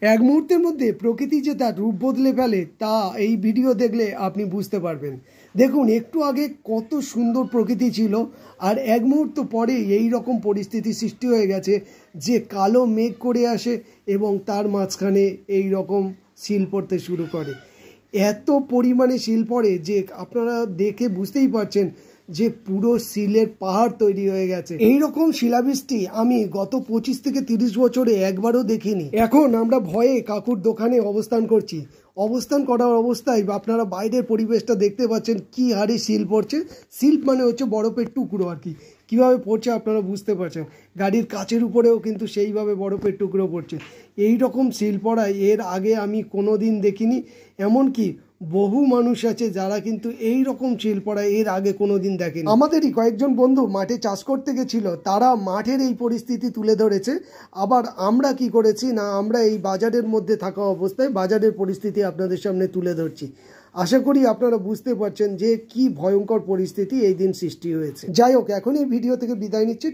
এক মুহূর্তের মধ্যে প্রকৃতি যে তার রূপ বদলে ফেলে তা এই ভিডিও দেখলে আপনি বুঝতে পারবেন। দেখুন, একটু আগে কত সুন্দর প্রকৃতি ছিল, আর এক মুহূর্ত পরে এই রকম পরিস্থিতি সৃষ্টি হয়ে গেছে যে কালো মেঘ করে আসে এবং তার মাঝখানে এই রকম শিল পড়তে শুরু করে। এত পরিমাণে শিল পড়ে যে আপনারা দেখে বুঝতেই পারছেন যে পুরো শিলের পাহাড় তৈরি হয়ে গেছে। এই রকম শিলাবৃষ্টি আমি গত 25 থেকে 30 বছরে একবারও দেখিনি। এখন আমরা ভয়ে কাকুর দোকানে অবস্থান করছি। অবস্থান করার অবস্থায় আপনারা বাইরের পরিবেশটা দেখতে পাচ্ছেন কি হারে শিল পড়ছে। শিল মানে হচ্ছে বরফের টুকরো আর কি। কীভাবে পড়ছে আপনারা বুঝতে পারছেন। গাড়ির কাচের উপরেও কিন্তু সেইভাবে বরফের টুকরো পড়ছে। এই রকম শিল পড়ায় এর আগে আমি কোনো দিন দেখিনি। এমনকি বহু মানুষ আছে যারা কিন্তু এই রকম শিল পড়ায় এর আগে কোনো দিন দেখেনি। আমাদেরই কয়েকজন বন্ধু মাঠে চাষ করতে গেছিল, তারা মাঠের এই পরিস্থিতি তুলে ধরেছে। আবার আমরা কি করেছি না, আমরা এই বাজারের মধ্যে থাকা অবস্থায় বাজারের পরিস্থিতি আপনাদের সামনে তুলে ধরছি। আশা করি আপনারা বুঝতে পারছেন যে কি ভয়ঙ্কর পরিস্থিতি এই দিন সৃষ্টি হয়েছে। যাই হোক, এখন এই ভিডিও থেকে বিদায় নিচ্ছি।